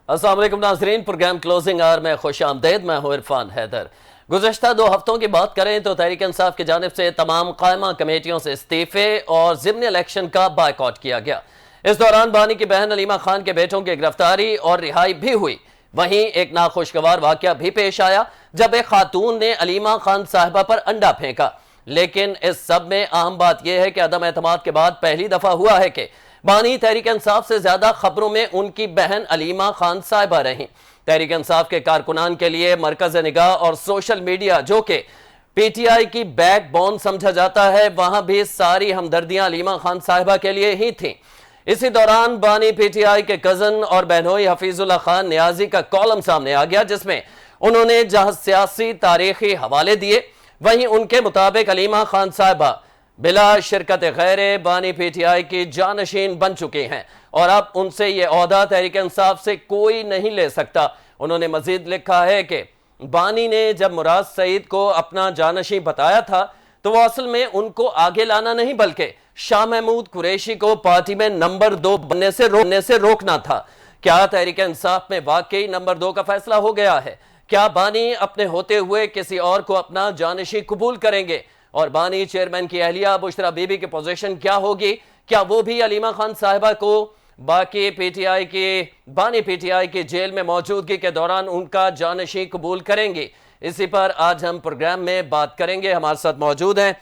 السلام علیکم ناظرین، پروگرام کلوزنگ آور میں خوش آمدید۔ میں ہوں عرفان حیدر۔ گزشتہ 2 ہفتوں کی بات کریں تو تحریک انصاف کی جانب سے تمام قائمہ کمیٹیوں سے استعفے اور ضمن الیکشن کا بائیکاٹ کیا گیا۔ اس دوران بانی کی بہن علیمہ خان کے بیٹوں کی گرفتاری اور رہائی بھی ہوئی۔ وہیں ایک ناخوشگوار واقعہ بھی پیش آیا جب ایک خاتون نے علیمہ خان صاحبہ پر انڈا پھینکا، لیکن اس سب میں اہم بات یہ ہے کہ عدم اعتماد کے بعد پہلی دفعہ ہوا ہے کہ بانی تحریک انصاف سے زیادہ خبروں میں ان کی بہن علیمہ خان صاحبہ رہیں۔ تحریک انصاف کے کارکنان کے لیے مرکز نگاہ اور سوشل میڈیا، جو کہ پی ٹی آئی کی بیک بون سمجھا جاتا ہے، وہاں بھی ساری ہمدردیاں علیمہ خان صاحبہ کے لیے ہی تھیں۔ اسی دوران بانی پی ٹی آئی کے کزن اور بہنوئی حفیظ اللہ خان نیازی کا کالم سامنے آ گیا، جس میں انہوں نے جہاں سیاسی تاریخی حوالے دیے، وہیں ان کے مطابق علیمہ خان صاحبہ بلا شرکت غیر بانی پی ٹی آئی کی جانشین بن چکی ہیں اور اب ان سے یہ عہدہ تحریک انصاف سے کوئی نہیں لے سکتا۔ انہوں نے مزید لکھا ہے کہ بانی نے جب مراد سعید کو اپنا جانشین بتایا تھا تو وہ اصل میں ان کو آگے لانا نہیں بلکہ شاہ محمود قریشی کو پارٹی میں نمبر 2 بننے سے روکنا تھا۔ کیا تحریک انصاف میں واقعی نمبر 2 کا فیصلہ ہو گیا ہے؟ کیا بانی اپنے ہوتے ہوئے کسی اور کو اپنا جانشین قبول کریں گے؟ اور بانی چیئرمین کی اہلیہ بشرا بی بی کی پوزیشن کیا ہوگی؟ کیا وہ بھی علیمہ خان صاحبہ کو بانی پی ٹی آئی کی جیل میں موجودگی کے دوران ان کا جانشین قبول کریں گی؟ اسی پر آج ہم پروگرام میں بات کریں گے۔ ہمارے ساتھ موجود ہیں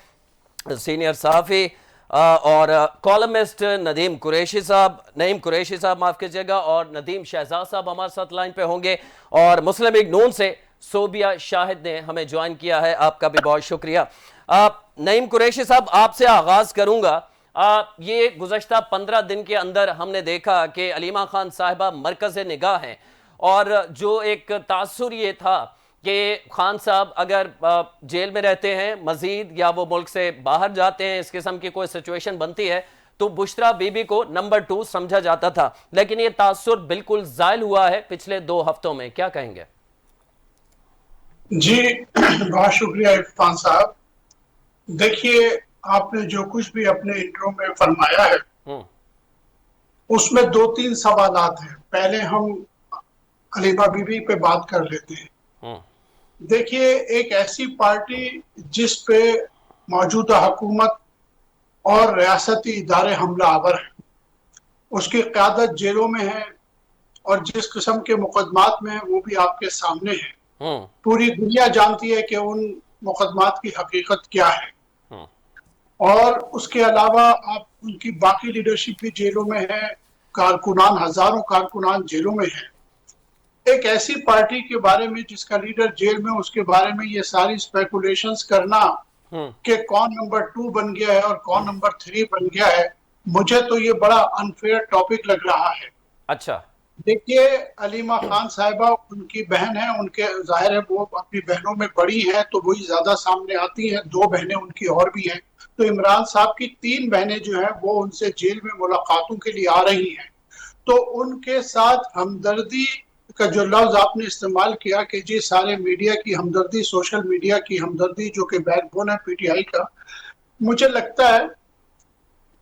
سینئر صحافی اور کالمسٹ نعیم قریشی صاحب معاف کیجیے گا، اور ندیم شہزاد صاحب ہمارے ساتھ لائن پہ ہوں گے، اور مسلم لیگ نون سے صوبیہ شاہد نے ہمیں جوائن کیا ہے۔ آپ کا بھی بہت شکریہ۔ نعیم قریشی صاحب، آپ سے آغاز کروں گا۔ یہ گزشتہ 15 دن کے اندر ہم نے دیکھا کہ علیمہ خان صاحبہ مرکز نگاہ ہیں، اور جو ایک تاثر یہ تھا کہ خان صاحب اگر جیل میں رہتے ہیں مزید یا وہ ملک سے باہر جاتے ہیں، اس قسم کی کوئی سچویشن بنتی ہے تو بشرا بی بی کو نمبر 2 سمجھا جاتا تھا، لیکن یہ تاثر بالکل زائل ہوا ہے پچھلے 2 ہفتوں میں۔ کیا کہیں گے؟ جی بہت شکریہ عرفان صاحب۔ دیکھیے، آپ نے جو کچھ بھی اپنے انٹرو میں فرمایا ہے اس میں 2-3 سوالات ہیں۔ پہلے ہم علیمہ بی بی پہ بات کر لیتے ہیں۔ دیکھیے، ایک ایسی پارٹی جس پہ موجودہ حکومت اور ریاستی ادارے حملہ آور ہیں، اس کی قیادت جیلوں میں ہے، اور جس قسم کے مقدمات میں وہ بھی آپ کے سامنے ہیں۔ پوری دنیا جانتی ہے کہ ان مقدمات کی حقیقت کیا ہے، اور اس کے علاوہ آپ ان کی باقی لیڈرشپ بھی جیلوں میں ہے، کارکنان، ہزاروں کارکنان جیلوں میں ہیں۔ ایک ایسی پارٹی کے بارے میں جس کا لیڈر جیل میں، اس کے بارے میں یہ ساری سپیکولیشنز کرنا کہ کون نمبر 2 بن گیا ہے اور کون نمبر 3 بن گیا ہے، مجھے تو یہ بڑا انفیئر ٹاپک لگ رہا ہے۔ اچھا، دیکھیے، علیمہ خان صاحبہ ان کی بہن ہیں، ان کے ظاہر ہے وہ اپنی بہنوں میں بڑی ہیں تو وہی زیادہ سامنے آتی ہیں۔ 2 بہنیں ان کی اور بھی ہیں، تو عمران صاحب کی 3 بہنیں جو ہیں وہ ان سے جیل میں ملاقاتوں کے لیے آ رہی ہیں، تو ان کے ساتھ ہمدردی کا جو لفظ آپ نے استعمال کیا کہ جی سارے میڈیا کی ہمدردی، سوشل میڈیا کی ہمدردی جو کہ بیک بون ہے پی ٹی آئی کا، مجھے لگتا ہے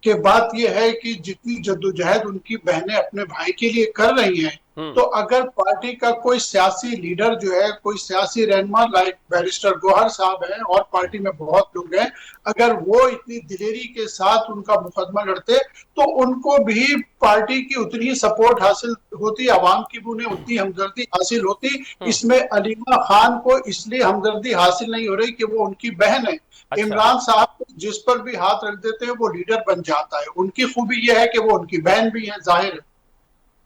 کہ بات یہ ہے کہ جتنی جدوجہد ان کی بہنیں اپنے بھائی کے لیے کر رہی ہیں، تو اگر پارٹی کا کوئی سیاسی لیڈر جو ہے، کوئی سیاسی رہنما لائک بیرسٹر گوہر صاحب ہیں اور پارٹی میں بہت لوگ ہیں، اگر وہ اتنی دلیری کے ساتھ ان کا مقدمہ لڑتے تو ان کو بھی پارٹی کی اتنی سپورٹ حاصل ہوتی، عوام کی بھی انہیں اتنی ہمدردی حاصل ہوتی۔ اس میں علیمہ خان کو اس لیے ہمدردی حاصل نہیں ہو رہی کہ وہ ان کی بہن ہے۔ عمران صاحب کو جس پر بھی ہاتھ رکھ دیتے ہیں وہ لیڈر بن جاتا ہے۔ ان کی خوبی یہ ہے کہ وہ ان کی بہن بھی ہیں، ظاہر ہے۔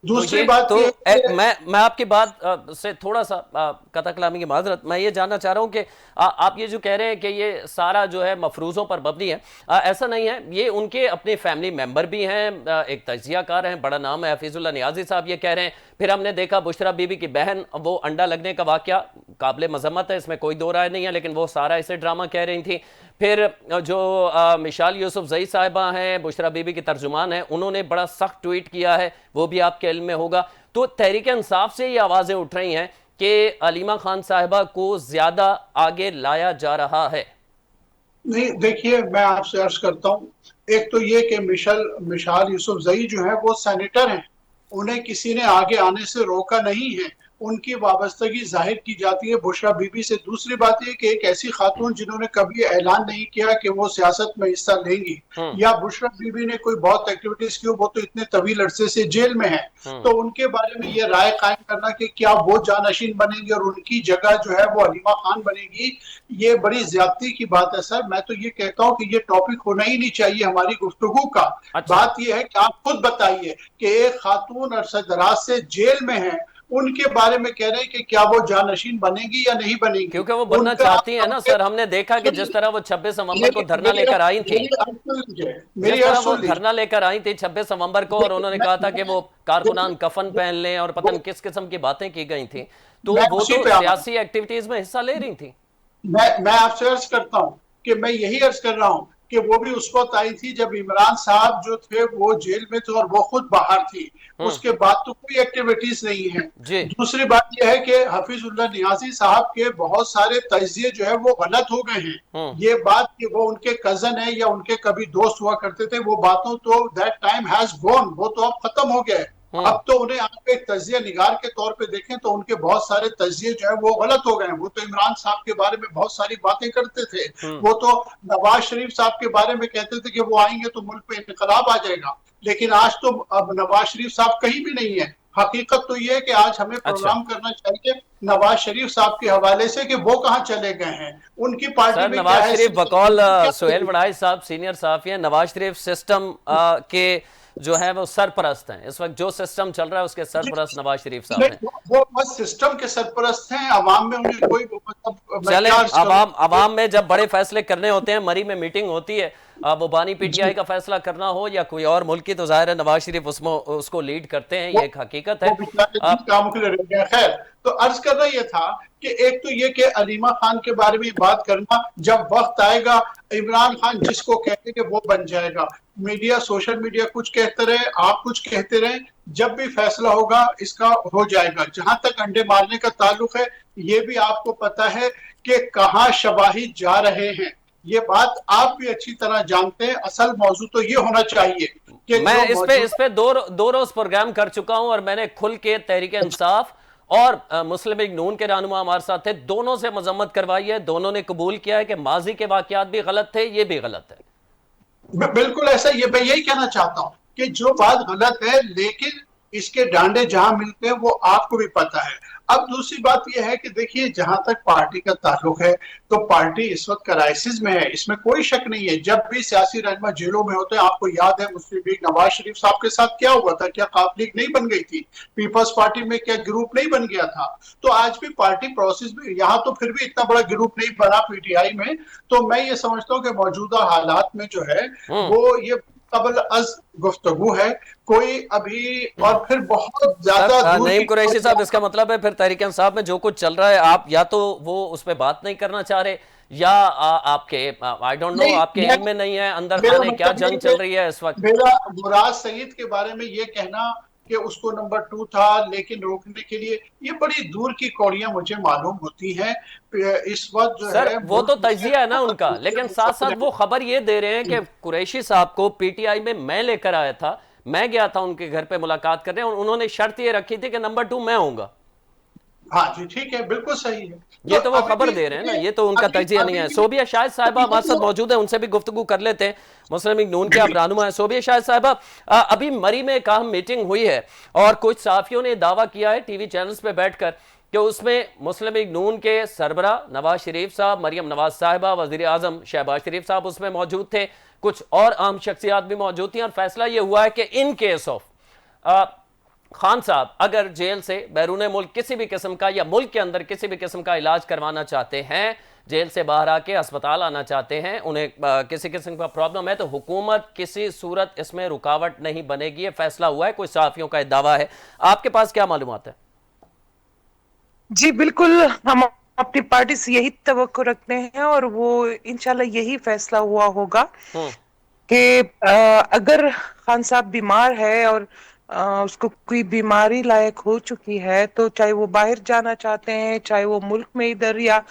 دوسری بات یہ ہے کہ میں آپ کی بات سے تھوڑا سا قطع کلامی کی معذرت، میں یہ جاننا چاہ رہا ہوں کہ آپ یہ جو کہہ رہے ہیں کہ یہ سارا جو ہے مفروضوں پر مبنی ہے، ایسا نہیں ہے۔ یہ ان کے اپنے فیملی ممبر بھی ہیں، ایک تجزیہ کار ہیں، بڑا نام ہے حفیظ اللہ نیازی صاحب، یہ کہہ رہے ہیں۔ پھر ہم نے دیکھا بشرا بی بی کی بہن، وہ انڈا لگنے کا واقعہ قابل مذمت ہے، اس میں کوئی دو رائے نہیں ہے، لیکن وہ سارا اسے ڈرامہ کہہ رہی تھی۔ پھر جو مشال یوسف زئی صاحبہ ہیں، بشرا بی بی کی ترجمان ہیں، انہوں نے بڑا سخت ٹویٹ کیا ہے، وہ بھی آپ کے علم میں ہوگا۔ تو تحریک انصاف سے یہ آوازیں اٹھ رہی ہیں کہ علیمہ خان صاحبہ کو زیادہ آگے لایا جا رہا ہے۔ نہیں، دیکھیے میں آپ سے عرض کرتا ہوں، ایک تو یہ کہ مشال یوسف زئی جو ہے وہ سینیٹر ہیں، उन्हें किसी ने आगे आने से रोका नहीं है, उनकी वाबस्तगी जाहिर की जाती है बुशरा बीबी से। दूसरी बात ये कि एक ऐसी खातून जिन्होंने कभी ऐलान नहीं किया कि वो सियासत में हिस्सा लेंगी, या बुशरा बीबी ने कोई बहुत एक्टिविटीज की, वो तो इतने तवील अरसे से जेल में है, तो उनके बारे में ये राय कायम करना कि क्या वो जानशीन बनेंगी और उनकी जगह जो है वो हलीमा खान बनेगी, ये बड़ी ज्यादती की बात है सर। मैं तो ये कहता हूँ कि ये टॉपिक होना ही नहीं चाहिए हमारी गुफ्तगू का। अच्छा। बात ये है कि आप खुद बताइए कि एक खातून अरसा दराज से जेल में है, उनके बारे में कह रहे हैं कि क्या वो जानशीन बनेगी या नहीं बनेगी। क्योंकि वो बनना उनका चाहती है ना सर, हमने देखा कि जिस तरह वो 26 नवंबर को धरना लेकर आई थी, जिस तरह वो धरना लेकर आई थी 26 नवंबर को, और उन्होंने कहा था कि वो कारकुनान कफन पहन लें और पता नहीं किस किस्म की बातें की गई थी, तो वो तो सियासी एक्टिविटीज में हिस्सा ले रही थी। मैं आपसे अर्ज करता हूं कि मैं यही अर्ज कर रहा हूं कि वो भी उस वक्त आई थी जब इमरान साहब जो थे वो जेल में थे और वो खुद बाहर थी। उसके बाद तो कोई एक्टिविटीज नहीं है। दूसरी बात यह है कि हफीजुल्लाह नियाजी साहब के बहुत सारे तजिए जो है वो गलत हो गए हैं। ये बात कि वो उनके कजन है या उनके कभी दोस्त हुआ करते थे, वो बातों तो दैट टाइम हैज गॉन, वो तो अब खत्म हो गया है। अब तो उन्हें आप एक तजिया निगार के तौर पे देखें तो उनके बहुत सारे तजिए जो है वो गलत हो गए हैं। वो तो इमरान साहब के बारे में बहुत सारी बातें करते थे, वो तो नवाज शरीफ साहब के बारे में कहते थे कि वो आएंगे तो मुल्क पे इनकलाब आ जाएगा, लेकिन आज तो अब नवाज शरीफ साहब कहीं भी नहीं है। हकीकत तो ये है कि आज हमें प्रोग्राम करना चाहिए नवाज शरीफ साहब के हवाले से कि वो कहाँ चले गए हैं, उनकी पार्टी में नवाज शरीफ बकौल सुहेल वड़ाई साहब सीनियर साहब हैं, नवाज शरीफ सिस्टम के जो है वो सरपरस्त हैं। इस वक्त जो सिस्टम चल रहा है उसके सरपरस्त नवाज शरीफ साहब हैं। वो बस सिस्टम के सरपरस्त हैं, अवाम में उन्हें कोई मतलब चले अवाम में जब बड़े फैसले करने होते हैं, मरी में मीटिंग होती है, वो बानी पीटीआई का फैसला करना हो या कोई और मुल्क की, तो जाहिर है नवाज शरीफ उसको लीड करते हैं, ये एक हकीकत है। खैर, तो अर्ज करना ये था कि एक तो ये कि अलीमा खान के बारे में बात करना, जब वक्त आएगा इमरान खान जिसको कहते कि वो बन जाएगा। मीडिया, सोशल मीडिया कुछ कहते रहे, आप कुछ कहते रहे, जब भी फैसला होगा इसका हो जाएगा। जहां तक अंडे मारने का ताल्लुक है, ये भी आपको पता है कि कहां शवाहिद जा रहे हैं, ये बात आप भी अच्छी तरह जानते हैं। असल मौजू तो ये होना चाहिए कि मैं इस पे दो रोज प्रोग्राम कर चुका हूं और मैंने खुल के तहरीक इंसाफ और मुस्लिम लीग नून के रहनुमा हमारे साथ थे, दोनों से मजम्मत करवाई है, दोनों ने कबूल किया है कि माजी के वाकयात भी गलत थे, ये भी गलत है। बिल्कुल ऐसा, ये मैं यही कहना चाहता हूं कि जो बात गलत है, लेकिन इसके डांडे जहां मिलते हैं वो आपको भी पता है। अब दूसरी बात यह है कि देखिए, जहां तक पार्टी का ताल्लुक है तो पार्टी इस वक्त क्राइसिस में है, इसमें कोई शक नहीं है। जब भी सियासी रहनुमा जेलों में होते हैं, आपको याद है मुस्लिम लीग नवाज शरीफ साहब के साथ क्या हुआ था, क्या काफ लीग नहीं बन गई थी, पीपल्स पार्टी में क्या ग्रुप नहीं बन गया था। तो आज भी पार्टी प्रोसेस में, यहाँ तो फिर भी इतना बड़ा ग्रुप नहीं बना पीटीआई में। तो मैं ये समझता हूँ कि मौजूदा हालात में जो है वो ये कबल अज गुफ्तगू है, कोई अभी और फिर बहुत ज्यादा नईम कुरैशी साहब, इसका मतलब है फिर तहरीक इंसाफ में जो कुछ चल रहा है, आप या तो वो उस पर बात नहीं करना चाह रहे, या आपके आई डोंट नो आपके इल्म में नहीं है अंदर खाने क्या जंग चल रही है इस वक्त। मेरा मुराद सईद के बारे में ये कहना कि उसको नंबर 2 था, लेकिन रोकने के लिए, ये बड़ी दूर की कौड़ियां मुझे मालूम होती हैं। इस वक्त जो सर है वो तो तजिया है ना उनका, लेकिन साथ साथ वो खबर ये दे रहे हैं कि कुरैशी साहब को पीटीआई में मैं लेकर आया था, मैं गया था उनके घर पे मुलाकात करने, उन्होंने शर्त ये रखी थी कि नंबर 2 मैं होऊंगा। हाँ जी, ठीक है, बिल्कुल सही है। ये तो वो खबर दे रहे हैं ना, ये तो उनका तजिया नहीं है। सोबिया शाहिद साहिबा हमारे साथ मौजूद है, उनसे भी गुफ्तगू कर लेते हैं। मुस्लिम लीग नून के आप रहनुमा है सोबिया शाहिद साहिबा, अभी मरी में एक अहम मीटिंग हुई है और कुछ सहाफियों ने दावा किया है टीवी चैनल्स पे बैठकर कि उसमें मुस्लिम लीग नून के सरबरा नवाज शरीफ साहब, मरियम नवाज साहिबा, वजीर आजम शहबाज शरीफ साहब उसमें मौजूद थे, कुछ और अहम शख्सियात भी मौजूद थी, और फैसला ये हुआ है कि इन केस ऑफ खान साहब अगर जेल से बैरून मुल्क किसी भी किस्म का या मुल्क के अंदर किसी भी किस्म का इलाज करवाना चाहते हैं, जेल से बाहर आके अस्पताल आना चाहते हैं, उन्हें किसी किस्म का प्रॉब्लम है, तो हुकूमत किसी सूरत इसमें रुकावट नहीं बनेगी। ये फैसला हुआ है, कोई सहाफियों का दावा है, आपके पास क्या मालूमात है? जी बिल्कुल, हम अपनी पार्टी से यही तवक्को रखते हैं और वो इंशाल्लाह यही फैसला हुआ होगा कि अगर खान साहब बीमार है और उसको कोई बीमारी लायक हो चुकी है, तो चाहे वो बाहर जाना चाहते हैं, चाहे वो मुल्क में इधर या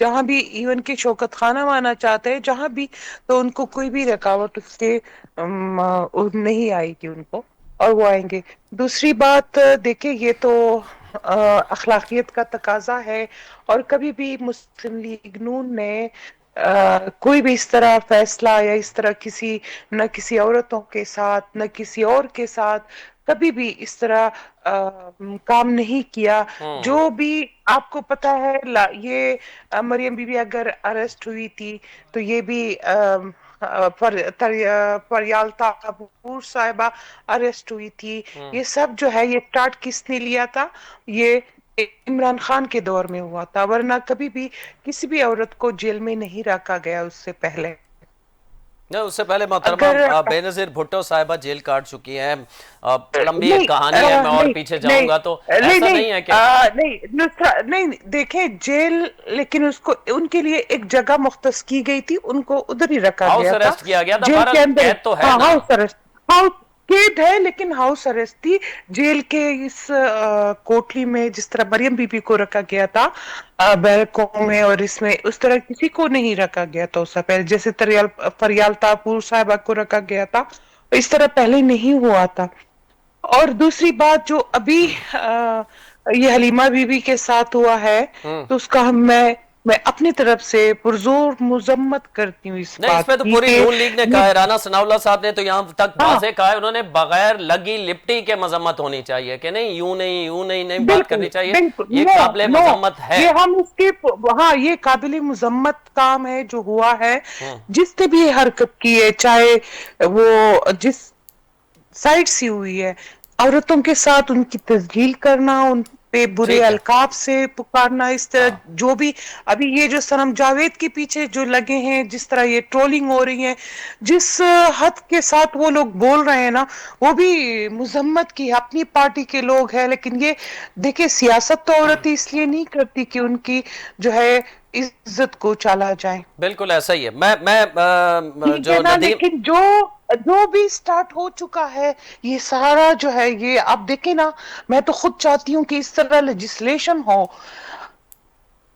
जहां भी, इवन की शौकत खाना माना चाहते हैं जहां भी, तो उनको कोई भी रुकावट उसके नहीं आएगी उनको। اور وہ آئیں گے. دوسری بات دیکھیں یہ تو اخلاقیت کا تقاضا ہے, اور کبھی بھی مسلم لیگ نون نے کوئی بھی اس طرح فیصلہ یا اس طرح نہ کسی عورتوں کے ساتھ نہ کسی اور کے ساتھ کبھی بھی اس طرح کام نہیں کیا. جو بھی آپ کو پتا ہے یہ مریم بی بی اگر اریسٹ ہوئی تھی تو یہ بھی پریالتا کپور صاحبہ اریسٹ ہوئی تھی. یہ سب جو ہے یہ سٹارٹ کس نے لیا تھا؟ یہ عمران خان کے دور میں ہوا تھا, ورنہ کبھی بھی کسی بھی عورت کو جیل میں نہیں رکھا گیا اس سے پہلے. نہیں, اس سے پہلے محترمہ بے نظیر بھٹو صاحبہ جیل کاٹ چکی ہیں. لمبی ایک کہانی ہے, میں اور پیچھے جاؤں گا تو ایسا نہیں ہے کہ نہیں دیکھیں جیل, لیکن اس کو ان کے لیے ایک جگہ مختص کی گئی تھی, ان کو ادھر ہی رکھا ہاؤس گیا تھا. اریسٹ کیا گیا تھا, جیل کے اندر قید تو ہے نا, ہاؤس اریسٹ قید ہے لیکن ہاؤس اریسٹ تھی. جیل کے اس کوٹلی میں جس طرح مریم بی بی کو رکھا گیا تھا بیرکوں میں, اور اس میں اس طرح کسی کو نہیں رکھا گیا تھا اس سے پہلے. جیسے پریالتا کپور صاحبہ کو رکھا گیا تھا اس طرح پہلے نہیں ہوا تھا. اور دوسری بات جو ابھی یہ حلیمہ بی بی کے ساتھ ہوا ہے تو اس کا میں اپنی طرف سے پرزور مذمت کرتی ہوں اس نہیں, اس پہ بات تو کی پوری کہ نون لیگ نے کہا ہے. رانا ثناء اللہ صاحب نے تو یہاں تک واضح کہا ہے, انہوں نے بغیر لگی لپٹی کے مذمت ہونی چاہیے کہ نہیں یوں نہیں بات کرنی چاہیے. یہ قابل مذمت ہے, یہ ہم اس کے ہاں یہ قابل مذمت کام ہے جو ہوا ہے. جس نے بھی حرکت کی ہے, چاہے وہ جس سائٹ سی ہوئی ہے, عورتوں کے ساتھ ان کی تسجیل کرنا, ان پہ برے ٹھیک ہے, القاب سے پکارنا, اس طرح جو بھی ابھی یہ جو صنم جاوید کے پیچھے جو لگے ہیں, جس طرح یہ ٹرولنگ ہو رہی ہے, جس حد کے ساتھ وہ لوگ بول رہے ہیں نا, وہ بھی مذمت کی. اپنی پارٹی کے لوگ ہیں, لیکن یہ دیکھیں سیاست تو عورتیں اس لیے نہیں کرتی کہ ان کی جو ہے عزت کو چالا جائے. بالکل ایسا ہی ہے. میں ٹھیک ہے جو نا, ندیم لیکن جو بھی سٹارٹ ہو چکا ہے یہ سارا جو ہے یہ آپ دیکھیں نا, میں تو خود چاہتی ہوں کہ اس طرح لیجسلیشن ہو.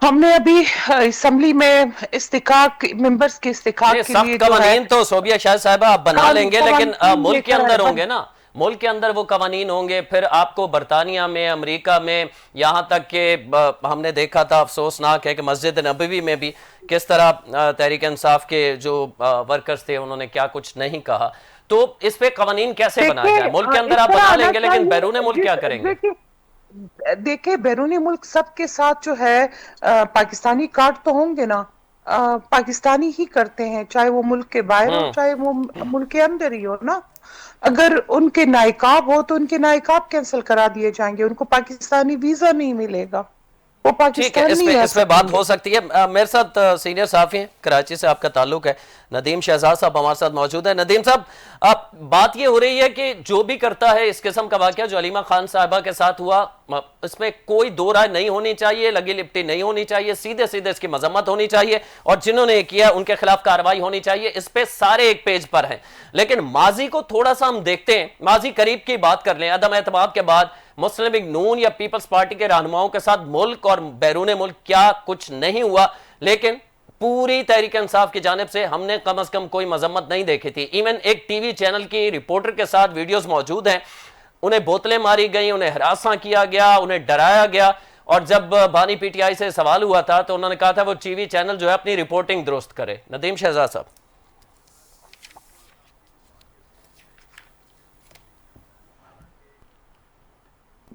ہم نے ابھی اسمبلی میں استحقاق ممبرز کے استحقاق کے سخت لیے جو ہے قوانین تو صوبیہ شاہ صاحبہ آپ بنا لیں گے, لیکن قوانین لے ملک کے کر اندر ہوں گے نا, ملک کے اندر وہ قوانین ہوں گے. پھر آپ کو برطانیہ میں, امریکہ میں, یہاں تک کہ ہم نے دیکھا تھا, افسوسناک ہے کہ مسجد نبوی میں بھی کس طرح تحریک انصاف کے جو ورکرز تھے انہوں نے کیا کچھ نہیں کہا. تو اس پہ قوانین کیسے بنایا جائے؟ ملک کے اندر آپ بنا لیں گے لیکن بیرون ملک کیا کریں گے؟ دیکھیں بیرونی ملک سب کے ساتھ جو ہے پاکستانی کارڈ تو ہوں گے نا, پاکستانی ہی کرتے ہیں, چاہے وہ ملک کے باہر ہو چاہے وہ ملک کے اندر ہی ہو نا. اگر ان کے نائقاب ہو تو ان کے نائقاب کینسل کرا دیے جائیں گے, ان کو پاکستانی ویزا نہیں ملے گا, وہ ٹھیک ہے, پاکستان نہیں آ اس پہ سکیں بات گے. ہو سکتی ہے. میرے ساتھ سینئر صحافی ہیں, کراچی سے آپ کا تعلق ہے, ندیم شہزاد صاحب ہمارے ساتھ موجود ہیں. ندیم صاحب, بات یہ ہو رہی ہے کہ جو بھی کرتا ہے اس قسم کا واقعہ جو علیمہ خان صاحبہ کے ساتھ ہوا, اس میں کوئی دو رائے نہیں ہونی چاہیے, لگی لپٹی نہیں ہونی چاہیے, سیدھے اس کی مذمت ہونی چاہیے, اور جنہوں نے کیا ان کے خلاف کارروائی ہونی چاہیے. اس پہ سارے ایک پیج پر ہیں. لیکن ماضی کو تھوڑا سا ہم دیکھتے ہیں, ماضی قریب کی بات کر لیں. عدم اعتماد کے بعد مسلم لیگ نون یا پیپلز پارٹی کے رہنماؤں کے ساتھ ملک اور بیرون ملک کیا کچھ نہیں ہوا, لیکن پوری تحریک انصاف کی جانب سے ہم نے کم از کم کوئی مذمت نہیں دیکھی تھی. ایون ایک ٹی وی چینل کی رپورٹر کے ساتھ ویڈیوز موجود ہیں, انہیں بوتلیں ماری گئیں, انہیں ہراساں کیا گیا, انہیں ڈرایا گیا, اور جب بانی پی ٹی آئی سے سوال ہوا تھا تو انہوں نے کہا تھا وہ ٹی وی چینل جو ہے اپنی رپورٹنگ درست کرے. ندیم شہزاد صاحب.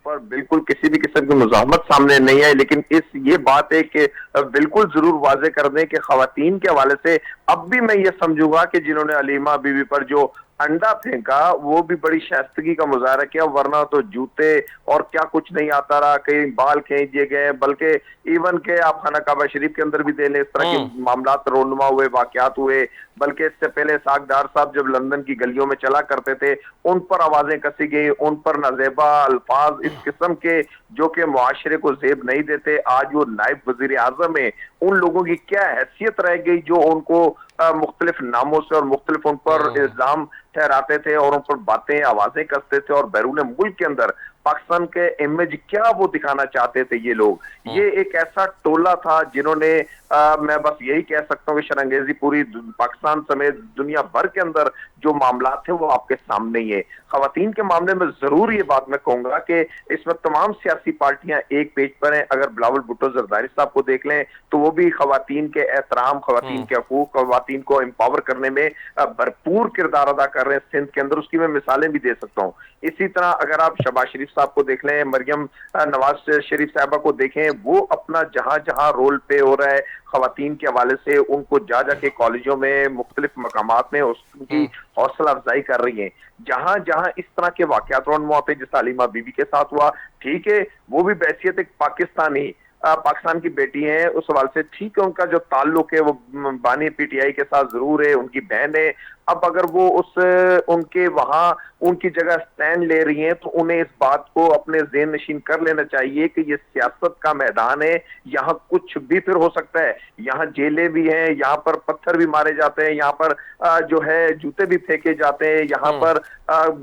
پر بالکل کسی بھی قسم کی مزاحمت سامنے نہیں آئی, لیکن یہ بات ہے کہ بالکل ضرور واضح کر دیں کہ خواتین کے حوالے سے اب بھی میں یہ سمجھوں گا کہ جنہوں نے علیمہ بی بی پر جو انڈا پھینکا وہ بھی بڑی شائستگی کا مظاہرہ کیا, ورنہ تو جوتے اور کیا کچھ نہیں آتا رہا, کئی بال کھینچ دیے گئے, بلکہ ایون کہ آپ خانہ کعبہ شریف کے اندر بھی دے لیں اس طرح کے معاملات رونما ہوئے, واقعات ہوئے. بلکہ اس سے پہلے ساکھ ڈار صاحب جب لندن کی گلیوں میں چلا کرتے تھے ان پر آوازیں کسی گئی, ان پر نازیبا الفاظ اس قسم کے جو کہ معاشرے کو زیب نہیں دیتے. آج وہ نائب وزیر اعظم ہیں, ان لوگوں کی کیا حیثیت رہ گئی جو ان کو مختلف ناموں سے اور مختلف ان پر الزام ٹھہراتے تھے اور ان پر باتیں آوازیں کرتے تھے, اور بیرون ملک کے اندر पाकिस्तान के इमेज क्या वो दिखाना चाहते थे ये लोग। ये एक ऐसा टोला था जिन्होंने मैं बस यही कह सकता हूँ कि शरंगेजी पूरी पाकिस्तान समेत दुनिया भर के अंदर जो मामला थे वो आपके सामने ही है। खवातीन के मामले में जरूर ये बात मैं कहूंगा कि इसमें तमाम सियासी पार्टियां एक पेज पर हैं। अगर बिलावल भुट्टो जरदारी साहब को देख लें तो वो भी खवातीन के एहतराम, खवातीन के हकूक, खवातीन को एम्पावर करने में भरपूर किरदार अदा कर रहे हैं सिंध के अंदर। उसकी मैं मिसालें भी दे सकता हूँ। इसी तरह अगर आप शहबाज शरीफ साहब को देख लें, मरियम नवाज शरीफ साहबा को देखें, वो अपना जहां जहां रोल पे हो रहा है खवातीन के हवाले से, उनको जा जाके कॉलेजों में मुख्तलिफ मकामात में उनकी हौसला अफजाई कर रही है। जहां जहां इस तरह के वाकयात रौनमा पे जैसे हलीमा बीबी के साथ हुआ, ठीक है वो भी बैसियत एक पाकिस्तान की बेटी है, उस सवाल से ठीक है उनका जो ताल्लुक है वो बानी पीटीआई के साथ जरूर है, उनकी बहन है। अब अगर वो उनके वहां उनकी जगह स्टैंड ले रही हैं तो उन्हें इस बात को अपने ज़हन नशीन कर लेना चाहिए कि ये सियासत का मैदान है, यहाँ कुछ भी फिर हो सकता है। यहाँ जेलें भी हैं, यहाँ पर पत्थर भी मारे जाते हैं, यहाँ पर जो है जूते भी फेंके जाते हैं, यहाँ पर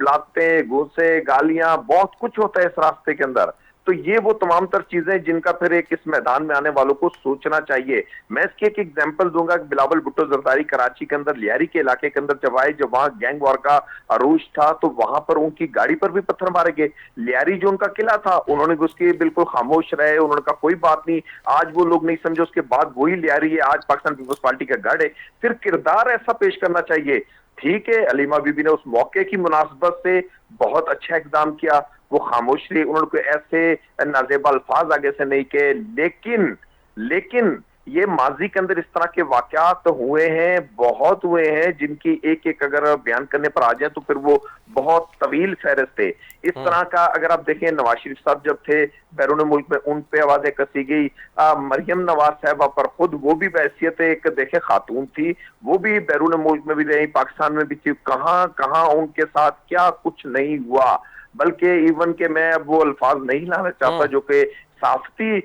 लातें, गोसे, गालियां, बहुत कुछ होता है इस रास्ते के अंदर। तो ये वो तमाम तर चीजें जिनका फिर एक इस मैदान में आने वालों को सोचना चाहिए। मैं इसकी एक एग्जांपल दूंगा कि बिलावल भुट्टो जरदारी कराची के अंदर लियारी के इलाके के अंदर जब आए, जब वहां गैंग वॉर का अरूज था तो वहां पर उनकी गाड़ी पर भी पत्थर मारे गए। लियारी जो उनका किला था उन्होंने उसके बिल्कुल खामोश रहे, उन्होंने कहा कोई बात नहीं, आज वो लोग नहीं समझे, उसके बाद वही लियारी है, आज पाकिस्तान पीपल्स पार्टी का गढ़ है। फिर किरदार ऐसा पेश करना चाहिए। ठीक है, हलीमा बीबी ने उस मौके की मुनासबत से बहुत अच्छा इक़दाम किया, वो खामोश रही, उन्होंने कोई ऐसे नाजेब अल्फाज आगे से नहीं कहे, लेकिन ये माजी के अंदर इस तरह के वाकयात हुए हैं, बहुत हुए हैं, जिनकी एक एक अगर बयान करने पर आ जाए तो फिर वो बहुत तवील फहरिस्त थे। इस तरह का अगर आप देखें, नवाज शरीफ साहब जब थे बैरून मुल्क में उन पे आवाजें कसी गई, मरियम नवाज साहबा पर खुद वो भी बैसियत एक देखे खातून थी, वो भी बैरून मुल्क में भी रही, पाकिस्तान में भी थी, कहां उनके साथ क्या कुछ नहीं हुआ। बल्कि इवन के मैं अब वो अल्फाज नहीं लाना चाहता जो कि साफ्ती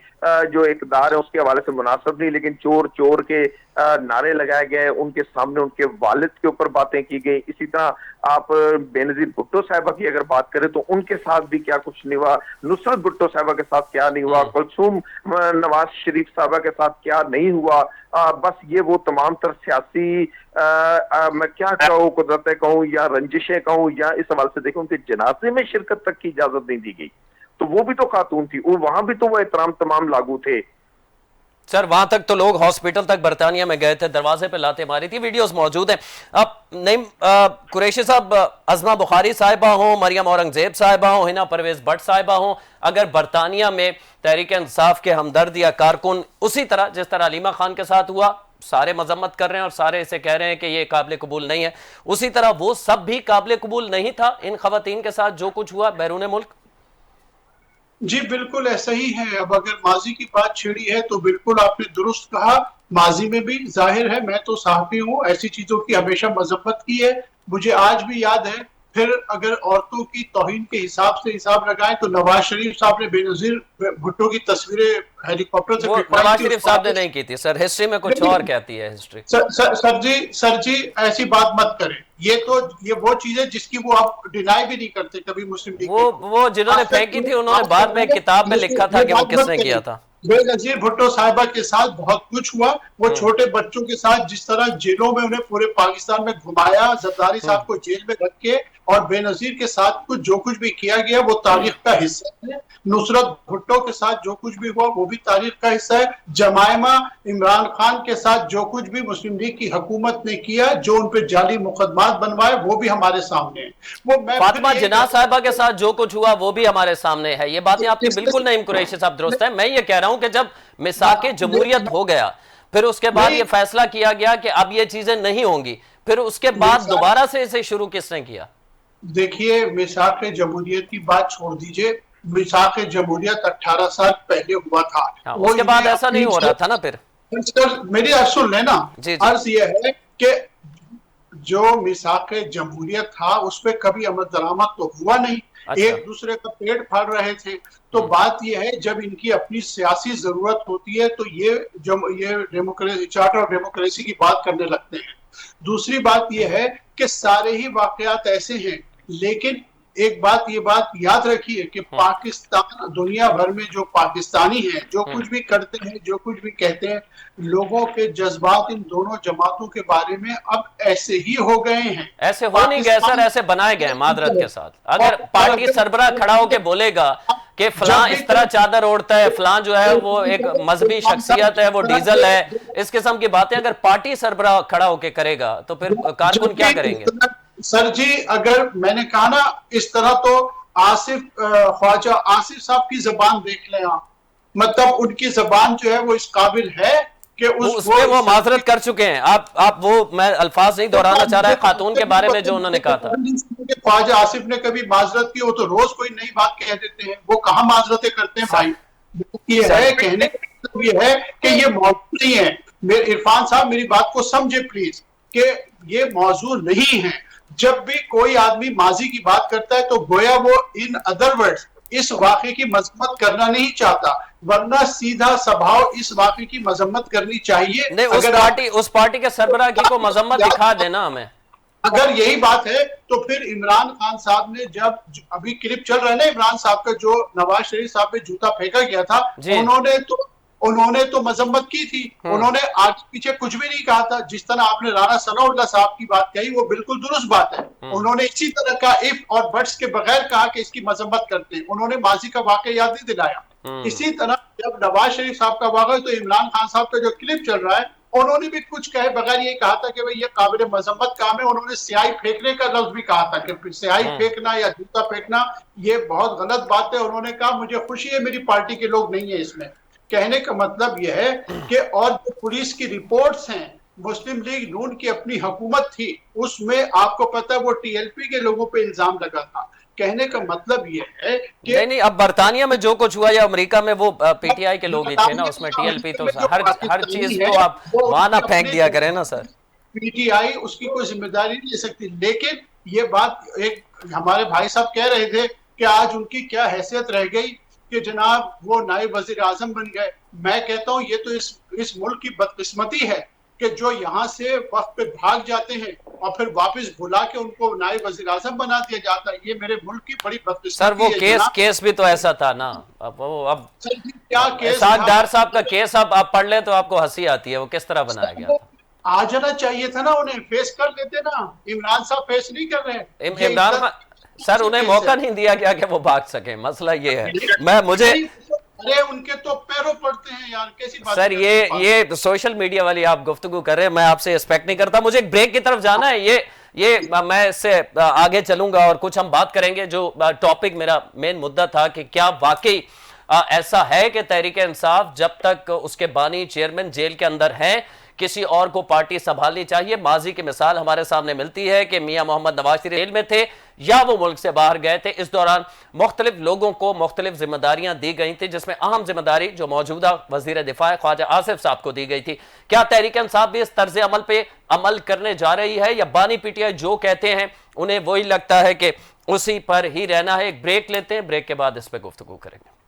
जो इक़दार है उसके हवाले से मुनासिब नहीं, लेकिन चोर के नारे लगाए गए, उनके सामने उनके वालिद के ऊपर बातें की गई। इसी तरह आप बेनजीर भुट्टो साहिबा की अगर बात करें तो उनके साथ भी क्या कुछ नहीं हुआ, नुसरत भुट्टो साहिबा के साथ क्या नहीं हुआ, कुलसूम नवाज शरीफ साहिबा के साथ क्या नहीं हुआ। बस ये वो तमाम तर सियासी मैं क्या कहूँ, कुदरतें कहूँ या रंजिशें कहूँ, या इस हवाले से देखो उनके जनाजे में शिरकत तक की इजाजत नहीं दी गई, तो वो भी तो खातून थी, वहां भी तो वो एहतराम तमाम लागू थे। सर वहां तक तो लोग हॉस्पिटल तक बरतानिया में गए थे, दरवाजे पे लाते मारी थी, वीडियोस मौजूद हैं। अब नहीं कुरैशी साहब, अज़मा बुखारी साहिबा हो, मरियम औरंगजेब साहिबा हो, हिना परवेज भट्ट साहिबा हो, अगर बरतानिया में तहरीक इंसाफ के हमदर्द या कारकुन उसी तरह जिस तरह हलीमा खान के साथ हुआ, सारे मजम्मत कर रहे हैं और सारे इसे कह रहे हैं कि ये काबिल कबूल नहीं है, उसी तरह वो सब भी काबिल कबूल नहीं था इन खवातीन के साथ जो कुछ हुआ बैरून मुल्क? जी बिल्कुल ऐसा ही है। अब अगर माजी की बात छेड़ी है तो बिल्कुल आपने दुरुस्त कहा, माजी में भी जाहिर है, मैं तो सहाफी हूँ, ऐसी चीजों की हमेशा मजम्मत की है, मुझे आज भी याद है। फिर अगर औरतों की तौहीन के हिसाब से हिसाब लगाएं तो नवाज शरीफ साहब ने बेनजीर भुट्टो की तस्वीरें हेलीकॉप्टर से नवाज शरीफ साहब ने नहीं की थी सर, हिस्ट्री में कुछ और कहती है हिस्ट्री। सर जी ऐसी बात मत करें, ये वो चीजें जिसकी वो आप डिनाई भी नहीं करते कभी मुस्लिम लीग। वो जिन्होंने फेंकी थी उन्होंने बाद में किताब में लिखा था कि वो किसने किया था। बेनजीर भुट्टो साहिबा के साथ बहुत कुछ हुआ, वो छोटे बच्चों के साथ जिस तरह जेलों में उन्हें पूरे पाकिस्तान में घुमाया, जरदारी साहब को जेल में रख के, और बेनजीर के साथ कुछ जो कुछ भी किया गया वो तारीख का हिस्सा है। नुसरत भुट्टो के साथ जो कुछ भी हुआ वो भी तारीख का हिस्सा है। जमायमा इमरान खान के साथ जो कुछ भी मुस्लिम लीग की हुकूमत ने किया, जो उन पे जाली मुकदमात बनवाए, वो भी हमारे सामने है। वो मैं फातिमा जिन्ना साहिबा के साथ जो कुछ हुआ वो भी हमारे सामने है। ये बातें आपकी बिल्कुल नहीं कुरैशी साहब दुरुस्त है। मैं ये कह रहा हूं कि जब मिसाके जमहूरियत हो गया, फिर उसके बाद ये फैसला किया गया कि अब ये चीजें नहीं होंगी, फिर उसके बाद दोबारा से इसे शुरू किसने किया? देखिए, मिसाक जमहूरियत की बात छोड़ दीजिए, मिसाक जमहूरियत 18 साल पहले हुआ था, उसके बाद ऐसा नहीं हो रहा था ना। फिर मेरी अर्ज सुन लेना, अर्ज यह है कि जो मिसाक जमहूरियत था उस पर कभी अमल दरामद तो हुआ नहीं। अच्छा। एक दूसरे का पेट फाड़ रहे थे। तो बात यह है, जब इनकी अपनी सियासी जरूरत होती है तो ये डेमोक्रेसी, चार्टर ऑफ डेमोक्रेसी की बात करने लगते हैं। दूसरी बात यह है कि सारे ही वाकयात ऐसे हैं, लेकिन एक बात ये बात याद रखिए कि पाकिस्तान, दुनिया भर में जो पाकिस्तानी हैं, जो कुछ भी करते हैं, जो कुछ भी कहते हैं, लोगों के जज्बात इन दोनों जमातों के बारे में अब ऐसे ही हो गए हैं। ऐसे हो नहीं गए सर, ऐसे बनाए गए मादरत के साथ। अगर पार्टी सरबराह खड़ा होकर बोलेगा कि फलां इस तरह चादर ओढ़ता है, फलां जो है वो एक मजहबी शख्सियत है, वो डीजल है, इस किस्म की बातें अगर पार्टी सरबराह खड़ा होकर करेगा तो फिर कारकुन क्या करेंगे? सर जी, अगर मैंने कहा ना इस तरह, तो आसिफ ख्वाजा आसिफ साहब की जबान देख लें आप, मतलब उनकी जबान जो है वो इस काबिल है कि उसमें वो माजरत कर चुके हैं। आप वो, मैं अल्फाज नहीं दोहराना चाह रहा है खातून के बारे में जो उन्होंने कहा था। ख्वाजा आसिफ ने कभी माजरत की? वो तो रोज कोई नई बात कह देते हैं, वो कहाँ माजरतें करते हैं भाई। ये है कहने का मतलब ये है कि ये मौजूद नहीं है। इरफान साहब मेरी बात को समझे प्लीज, कि ये मौजूद नहीं है। जब भी कोई आदमी माजी की बात करता है तो गोया वो इन अदर वर्ड्स इस वाक़े की मजम्मत करना नहीं चाहता, वरना सीधा स्वभाव इस वाक़े की मजम्मत करनी चाहिए। नहीं, उस पार्टी के सरबराह की को मजम्मत दिखा देना हमें। अगर यही बात है तो फिर इमरान खान साहब ने, जब अभी क्लिप चल रहा है ना इमरान साहब का, जो नवाज शरीफ साहब पे जूता फेंका गया था, उन्होंने तो मजम्मत की थी, उन्होंने आगे पीछे कुछ भी नहीं कहा था। जिस तरह आपने राणा सनाउल्लाह साहब की बात कही, वो बिल्कुल दुरुस्त बात है। उन्होंने इसी तरह का इफ और बट्स के बगैर कहा कि इसकी मजम्मत करते हैं, उन्होंने माजी का वाकया याद नहीं दिलाया। इसी तरह जब नवाज शरीफ साहब का वाकया, तो इमरान खान साहब का जो क्लिप चल रहा है, उन्होंने भी कुछ कहे बगैर ये कहा था कि भाई ये काबिल मजम्मत काम है। उन्होंने स्याही फेंकने का लफ्ज भी कहा था कि स्याही फेंकना या जूता फेंकना ये बहुत गलत बात है। उन्होंने कहा मुझे खुशी है मेरी पार्टी के लोग नहीं है इसमें। कहने का मतलब यह है कि और जो पुलिस की रिपोर्ट्स हैं, मुस्लिम लीग नून की अपनी हुकूमत थी, उसमें आपको पता है वो टीएलपी के लोगों पे इल्जाम लगा था। कहने का मतलब ये है कि नहीं, अब बरतानिया में जो कुछ हुआ या अमेरिका में, वो पीटीआई के लोग ही थे ना, उसमें टीएलपी तो हर चीज को आप वहां ना फेंक दिया करें ना सर। पीटीआई उसकी कोई जिम्मेदारी नहीं ले सकती। लेकिन ये बात एक हमारे भाई साहब कह रहे थे कि आज उनकी क्या हैसियत रह गई कि जनाब वो नायब वजीर आजम बन गए। मैं कहता हूँ ये तो इस मुल्क की बदकिस्मती है कि जो यहाँ से वक्त पे भाग जाते हैं और फिर वापस बुला के उनको नायब वजीर आजम बना दिया जाता है। ये मेरे मुल्क की बड़ी बदकिस्मती सर। वो केस भी तो ऐसा था ना। अब क्या केस, सागदार साहब का केस आप पढ़ ले तो आपको हंसी आती है। वो किस तरह बनाया गया था? आ जाना चाहिए था ना, उन्हें फेस कर लेते ना। इमरान साहब फेस नहीं कर रहे। इमरान सर, उन्हें मौका नहीं दिया गया कि वो भाग सके। मसला ये है। मुझे अरे उनके तो पैरों पड़ते हैं यार, कैसी बात सर। ये सोशल मीडिया वाली आप गुफ्तगू कर रहे हैं, मैं आपसे एक्सपेक्ट नहीं करता। मुझे एक ब्रेक की तरफ जाना है। ये मैं इससे आगे चलूंगा और कुछ हम बात करेंगे। जो टॉपिक मेरा मेन मुद्दा था कि क्या वाकई ऐसा है कि तहरीक इंसाफ जब तक उसके बानी चेयरमैन जेल के अंदर हैं, किसी और को पार्टी संभालनी चाहिए। माजी की मिसाल हमारे सामने मिलती है कि मियां मोहम्मद नवाज शरीफ जेल में थे या वो मुल्क से बाहर गए थे। इस दौरान मुख्तलिफ लोगों को मुख्तलिफ जिम्मेदारियां दी गई थी, जिसमें अहम जिम्मेदारी जो मौजूदा वजीर दिफा ख्वाजा आसिफ साहब को दी गई थी। क्या तहरीक इंसाफ भी इस तर्ज अमल पे अमल करने जा रही है, या बानी पीटीआई जो कहते हैं उन्हें वही लगता है कि उसी पर ही रहना है? एक ब्रेक लेते हैं, ब्रेक के बाद इस पर गुफ्तगू करेंगे।